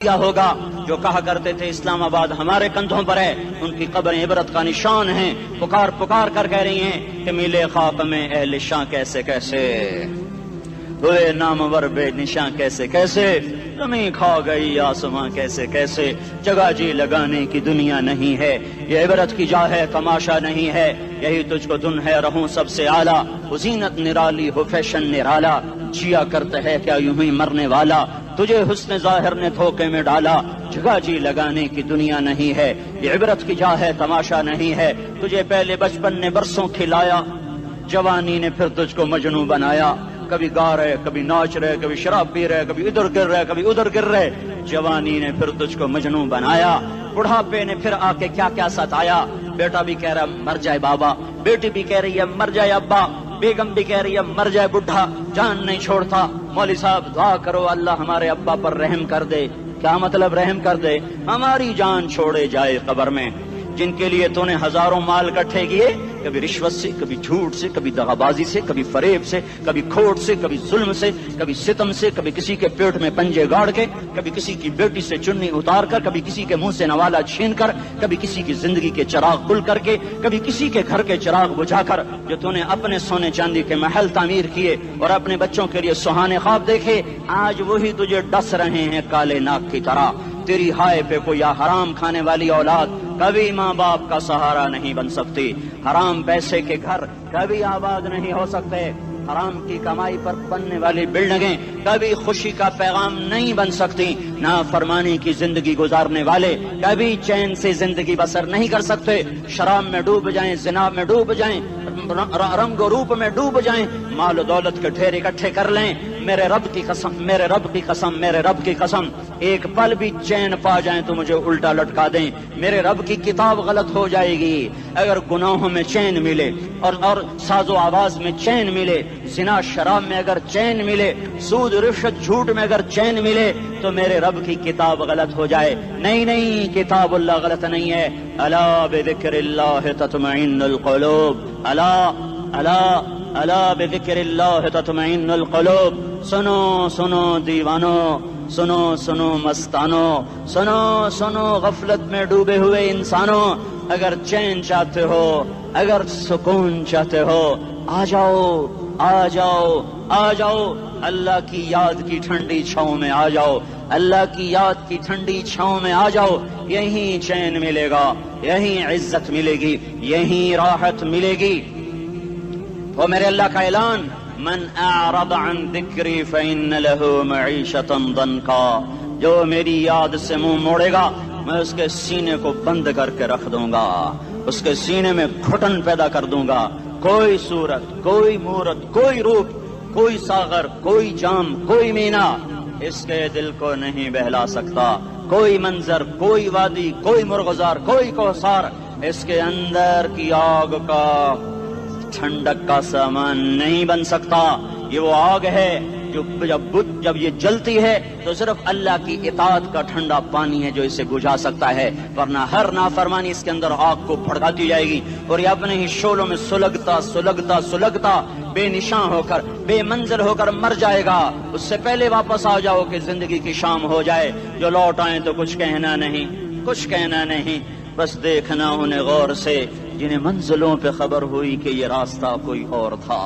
کیا ہوگا جو کہا کرتے تھے اسلام آباد ہمارے کندھوں پر ہے، ان کی قبریں عبرت کا نشان ہیں، پکار پکار کر کہہ رہی ہیں کہ ملے خاک میں اہل شاں کیسے کیسے، ہوئے نامور بے نشاں کیسے کیسے، زمین کھا گئی آسماں کیسے کیسے، جگہ جی لگانے کی دنیا نہیں ہے، یہ عبرت کی جا ہے تماشا نہیں ہے، یہی تجھ کو دن ہے رہوں سب سے اعلیٰ، زینت نرالی ہو فیشن نرالا، جیا کرتا ہے کیا یوں ہی مرنے والا، تجھے حسن ظاہر نے دھوکے میں ڈالا، جگہ جی لگانے کی دنیا نہیں ہے، یہ عبرت کی جا ہے تماشا نہیں ہے، تجھے پہلے بچپن نے برسوں کھلایا، جوانی نے پھر تجھ کو مجنوں بنایا، کبھی گا رہے کبھی ناچ رہے کبھی شراب پی رہے کبھی ادھر گر رہے کبھی ادھر گر رہے، جوانی نے پھر تجھ کو مجنوں بنایا، بڑھاپے نے پھر آ کے کیا کیا ستایا، بیٹا بھی کہہ رہا مر جائے بابا، بیٹی بھی کہہ رہی ہے مر جائے ابا، بیگم بھی کہہ رہی ہے مر جائے بڈھا، جان نہیں چھوڑتا، مولوی صاحب دعا کرو اللہ ہمارے ابا پر رحم کر دے، کیا مطلب رحم کر دے، ہماری جان چھوڑے جائے قبر میں، جن کے لیے تو نے ہزاروں مال اکٹھے کیے، کبھی رشوت سے کبھی جھوٹ سے کبھی دغا بازی سے کبھی فریب سے کبھی کھوٹ سے کبھی ظلم سے کبھی ستم سے، کبھی کسی کے پیٹ میں پنجے گاڑ کے، کبھی کسی کی بیٹی سے چنی اتار کر، کبھی کسی کے منہ سے نوالا چھین کر، کبھی کسی کی زندگی کے چراغ گل کر کے، کبھی کسی کے گھر کے چراغ بجھا کر، جو تو نے اپنے سونے چاندی کے محل تعمیر کیے اور اپنے بچوں کے لیے سہانے خواب دیکھے، آج وہی تجھے ڈس رہے ہیں کالے ناک کی طرح، تیری ہائے پہ کوئی حرام کھانے والی اولاد کبھی ماں باپ کا سہارا نہیں بن سکتی، حرام پیسے کے گھر کبھی آباد نہیں ہو سکتے، حرام کی کمائی پر بننے والی بلڈنگیں کبھی خوشی کا پیغام نہیں بن سکتی، نافرمانی کی زندگی گزارنے والے کبھی چین سے زندگی بسر نہیں کر سکتے، شراب میں ڈوب جائیں، زنا میں ڈوب جائیں، رنگ و روپ میں ڈوب جائیں، مال و دولت کے ڈھیر اکٹھے کر لیں، میرے رب کی قسم میرے رب کی قسم میرے رب کی قسم، ایک پل بھی چین پا جائیں تو مجھے الٹا لٹکا دیں، میرے رب کی کتاب غلط ہو جائے گی، اگر گناہوں میں چین ملے اور ساز و آواز میں چین ملے، زنا شراب میں اگر چین ملے، سود رشوت جھوٹ میں اگر چین ملے تو میرے رب کی کتاب غلط ہو جائے، نہیں کتاب اللہ غلط نہیں ہے، الا بذکر اللہ تطمئن القلوب، الا بذکر اللہ تطمئن القلوب، سنو دیوانو، سنو مستانو، سنو غفلت میں ڈوبے ہوئے انسانوں، اگر چین چاہتے ہو، اگر سکون چاہتے ہو، آ جاؤ اللہ کی یاد کی ٹھنڈی چھاؤں میں آ جاؤ، اللہ کی یاد کی ٹھنڈی چھاؤں میں آ جاؤ، یہیں چین ملے گا، یہیں عزت ملے گی، یہیں راحت ملے گی۔ وہ میرے اللہ کا اعلان، من اعرض عن ذکری فإن له معیشۃ ضنکا، جو میری یاد سے منہ موڑے گا میں اس کے سینے کو بند کر کے رکھ دوں گا، اس کے سینے میں گھٹن پیدا کر دوں گا، کوئی صورت کوئی مورت کوئی روپ کوئی ساغر کوئی جام کوئی مینا اس کے دل کو نہیں بہلا سکتا، کوئی منظر کوئی وادی کوئی مرغزار کوئی کوثر اس کے اندر کی آگ کا ٹھنڈک کا سامان نہیں بن سکتا، یہ وہ آگ ہے جو جب یہ جلتی ہے تو صرف اللہ کی اطاعت کا ٹھنڈا پانی ہے جو اسے بجھا سکتا ہے، ورنہ ہر نافرمانی اس کے اندر آگ کو بھڑکاتی جائے گی اور یہ اپنے ہی شعلوں میں سلگتا بے نشاں ہو کر بے منزل ہو کر مر جائے گا، اس سے پہلے واپس آ جاؤ کہ زندگی کی شام ہو جائے، جو لوٹ آئیں تو کچھ کہنا نہیں، بس دیکھنا انہیں غور سے جنہیں منزلوں پہ خبر ہوئی کہ یہ راستہ کوئی اور تھا۔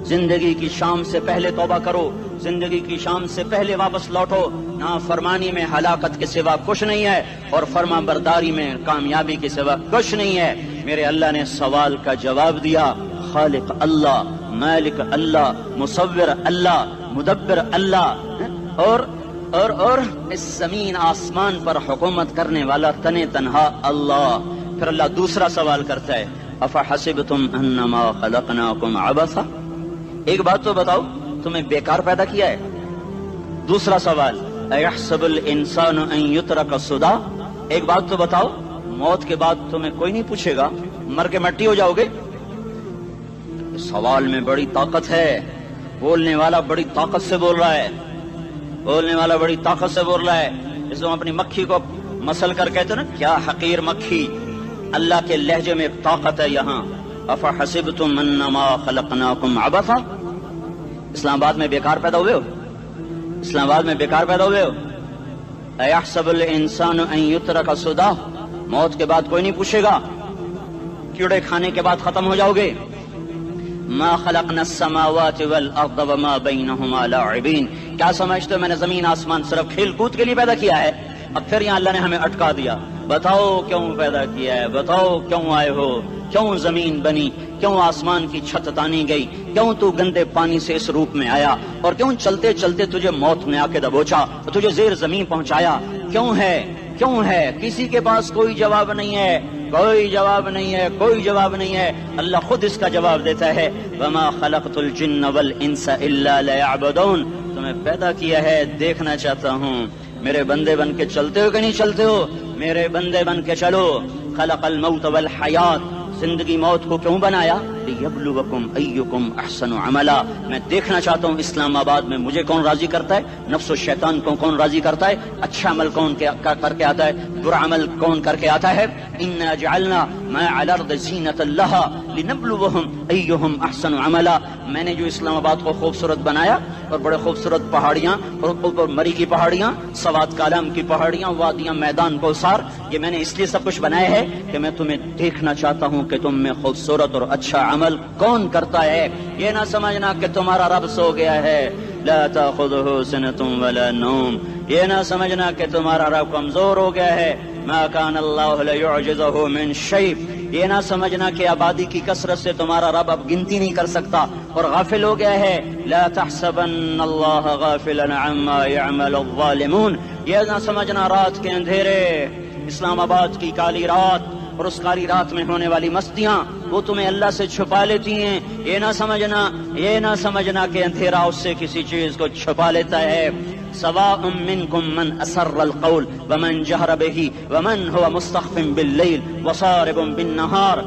زندگی کی شام سے پہلے توبہ کرو، زندگی کی شام سے پہلے واپس لوٹو، نافرمانی میں ہلاکت کے سوا کچھ نہیں ہے اور فرما برداری میں کامیابی کے سوا کچھ نہیں ہے۔ میرے اللہ نے سوال کا جواب دیا، خالق اللہ، مالک اللہ، مصور اللہ، مدبر اللہ اور اس زمین آسمان پر حکومت کرنے والا تنے تنہا اللہ۔ پھر اللہ دوسرا سوال کرتا ہے، افحسبتم انما خلقناکم عبثا، ایک بات تو بتاؤ تمہیں بیکار پیدا کیا ہے؟ دوسرا سوال، ایحسب الانسان ان یترک سدی، ایک بات تو بتاؤ موت کے بعد تمہیں کوئی نہیں پوچھے گا، مر کے مٹی ہو جاؤ گے؟ سوال میں بڑی طاقت ہے، بولنے والا بڑی طاقت سے بول رہا ہے، اس کو اپنی مکھی کو مسل کر کہتے نا کیا حقیر مکھی، اللہ کے لہجے میں ایک طاقت ہے یہاں، افحسبتم انما خلقناکم عبثا، اسلام آباد میں بیکار پیدا ہوئے ہو؟ अयहसबुल इंसानु अन युत्रक सुदा, मौत के बाद कोई नहीं पूछेगा, कीड़े खाने के बाद खत्म हो जाओगे। मा खलकना समावाति वल अर्द वमा बैनहुमा लाइबीन, क्या समझते हो मैंने जमीन आसमान सिर्फ खेल कूद के लिए पैदा किया है? अब फिर यहाँ अल्लाह ने हमें अटका दिया, बताओ क्यों पैदा किया है, बताओ क्यों आए हो, क्यों जमीन बनी, क्यों आसमान की छत तानी गई, क्यों तू गंदे पानी से इस रूप में आया, और क्यों चलते चलते तुझे मौत में आके दबोचा और तुझे जेर जमीन पहुंचाया, क्यों है, क्यों है? किसी के पास कोई जवाब नहीं है, कोई जवाब नहीं है, कोई जवाब नहीं है। अल्लाह खुद इसका जवाब देता है, वमा खलक़तुल जिन्न वल इंसा इल्ला लियअबुदून, तुम्हें पैदा किया है देखना चाहता हूँ मेरे बंदे बन के चलते हो कि नहीं चलते हो, मेरे बंदे बन के चलो। खलक़ल मौत वल हयात, जिंदगी मौत को क्यों बनाया? लियब्लुवकुम अय्युकुम अहसनु अमला, मैं देखना चाहता हूँ इस्लामाबाद में मुझे कौन राजी करता है, नफ्स शैतान को कौन राजी करता है, अच्छा अमल कौन करके आता है, बुरा अमल कौन करके आता है। इन्ना जअलना मा अल अर्द ज़ीनतन लहा लिनब्लुवहुम अय्युहुम अहसनु अमला, मैंने जो इस्लामाबाद को खूबसूरत बनाया और बड़े खूबसूरत पहाड़ियाँ और ऊपर मरी की पहाड़ियाँ, सवात कालम की पहाड़ियाँ, वादियाँ, मैदान कोसार, ये मैंने इसलिए सब कुछ बनाया है कि मैं तुम्हें देखना चाहता हूँ कि तुम में खूबसूरत और अच्छा अमल कौन करता है। ये ना समझना कि तुम्हारा रब सो गया है, ला ताखुज़ुहु सिनतुन वला नौम, ये ना समझना कि तुम्हारा रब कमजोर हो गया है, मा काना अल्लाहु लियुअजिज़हु मिन शै, ये ना समझना कि आबादी की कसरत से तुम्हारा रब अब गिनती नहीं कर सकता और गाफिल हो गया है। ला तहसबन्न अल्लाह गाफिलन अम्मा यअमलुज़्ज़ालिमून, ये ना समझना रात के अंधेरे, इस्लामाबाद की काली रात और उस काली रात में होने वाली मस्तियां वो तुम्हें अल्लाह से छुपा लेती हैं। ये ना समझना कि अंधेरा उससे किसी चीज को छुपा लेता है। सवाअम मिनकुम मन असर्रल कौल वमन जहर बिही वमन हुवा मुस्तख्फिन बिल्लैल वसारिबुन बिन्नहार,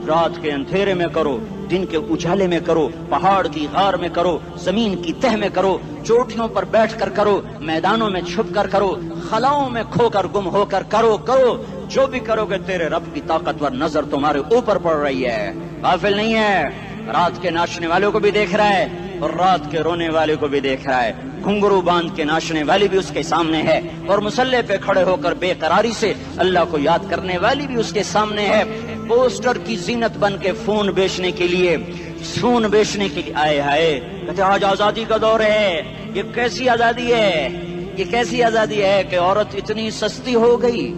रात के अंधेरे में करो, दिन के उजाले में करो, पहाड़ की गार में करो, जमीन की तह में करो, चोटियों पर बैठकर करो, मैदानों में छुप कर करो, खलाओं में खोकर गुम होकर करो, जो भी करोगे तेरे रब की ताकतवर नजर तुम्हारे ऊपर पड़ रही है, गाफिल नहीं है। रात के नाचने वालों को भी देख रहा है और रात के रोने वाले को भी देख रहा है, घुंघरू बांध के नाचने वाली भी उसके सामने है और मुसल्ले पे खड़े होकर बेकरारी से अल्लाह को याद करने वाली भी उसके सामने है। पोस्टर की जीनत बन के फोन बेचने के लिए आए हाय, कहते आज आजादी का दौर है। ये कैसी आजादी है, ये कैसी आजादी है कि औरत इतनी सस्ती हो गई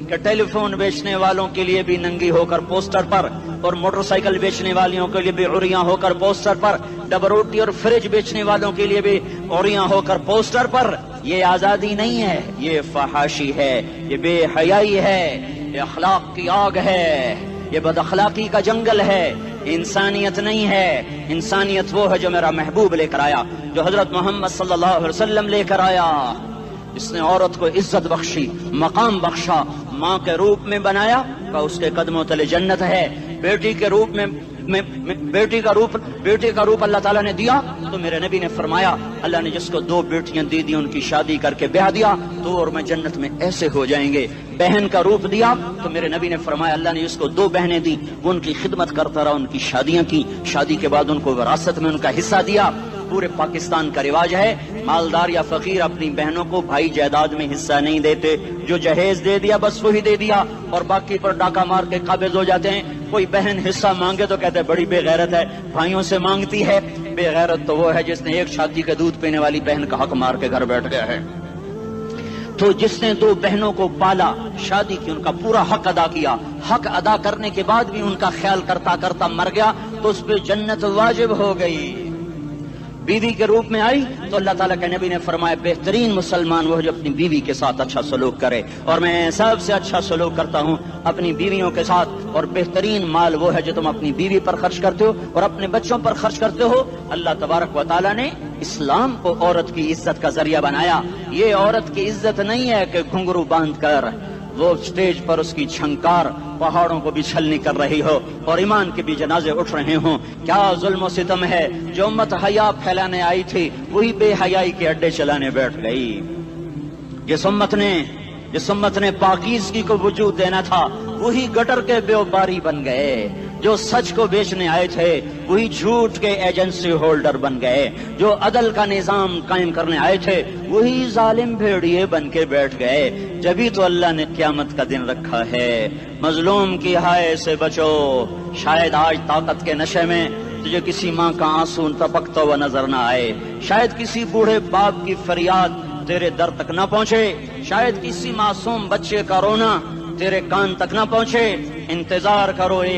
कि टेलीफोन बेचने वालों के लिए भी नंगी होकर पोस्टर पर और मोटरसाइकिल बेचने वालों के लिए भी उरियां होकर पोस्टर पर, डबल रोटी और फ्रिज बेचने वालों के लिए भी उरियां होकर पोस्टर पर। ये आजादी नहीं है, ये फहाशी है, ये बेहयाई है, ये अखलाक की आग है, ये बदअखलाकी का जंगल है, इंसानियत नहीं है। इंसानियत वो है जो मेरा महबूब लेकर आया, जो हजरत मोहम्मद सल्लल्लाहु अलैहि वसल्लम लेकर आया। इसने औरत को इज्जत बख्शी, मकाम बख्शा, माँ के रूप में बनाया का उसके कदमों तले जन्नत है। बेटी के रूप में बेटी का रूप अल्लाह ताला ने दिया तो मेरे नबी ने फरमाया, अल्लाह ने जिसको 2 बेटियां दे दी उनकी शादी करके ब्याह दिया तो और मैं जन्नत में ऐसे हो जाएंगे। बहन का रूप दिया तो मेरे नबी ने फरमाया, अल्लाह ने जिसको 2 बहनें दी वो उनकी खिदमत करता रहा, उनकी शादियां की, शादी के बाद उनको विरासत में उनका हिस्सा दिया। पूरे पाकिस्तान का रिवाज है, मालदार या फकीर अपनी बहनों को भाई जायदाद में हिस्सा नहीं देते, जो जहेज दे दिया बस वही दे दिया और बाकी पर डाका मार के काबिज हो जाते हैं। कोई बहन हिस्सा मांगे तो कहते हैं बड़ी बेगैरत है, भाइयों से मांगती है। बेगैरत तो वो है जिसने एक छाती के दूध पीने वाली बहन का हक मार के घर बैठ गया है। तो जिसने 2 बहनों को पाला, शादी की, उनका पूरा हक अदा किया, हक अदा करने के बाद भी उनका ख्याल करता करता मर गया तो उस पर जन्नत वाजिब हो गई। बीवी के रूप में आई तो अल्लाह ताला के नबी ने फरमाया, बेहतरीन मुसलमान वो जो अपनी बीवी के साथ अच्छा सलूक करे, और मैं सबसे अच्छा सलूक करता हूँ अपनी बीवियों के साथ। और बेहतरीन माल वो है जो तुम अपनी बीवी पर खर्च करते हो और अपने बच्चों पर खर्च करते हो। अल्लाह तबारक व तआला ने इस्लाम को औरत की इज्जत का जरिया बनाया। ये औरत की इज्जत नहीं है कि घुंघरू बांध कर वो स्टेज पर उसकी झंकार पहाड़ों को भी छलनी कर रही हो और ईमान के भी जनाजे उठ रहे हों। क्या जुल्म और सितम है, जो उम्मत हया फैलाने आई थी वही बेहयाई के अड्डे चलाने बैठ गई। जिस उम्मत ने पाकीज़गी को वजूद देना था वही गटर के व्यापारी बन गए। جو سچ کو بیچنے آئے تھے وہی جھوٹ کے ایجنسی ہولڈر بن گئے، جو عدل کا نظام قائم کرنے آئے تھے وہی ظالم بھیڑیے بن کے بیٹھ گئے۔ جبھی تو اللہ نے قیامت کا دن رکھا ہے۔ مظلوم کی ہائے سے بچو، شاید آج طاقت کے نشے میں تجھے کسی ماں کا آنسو ٹپکتا ہوا نظر نہ آئے، شاید کسی بوڑھے باپ کی فریاد تیرے در تک نہ پہنچے، شاید کسی معصوم بچے کا رونا تیرے کان تک نہ پہنچے۔ انتظار کرو ایک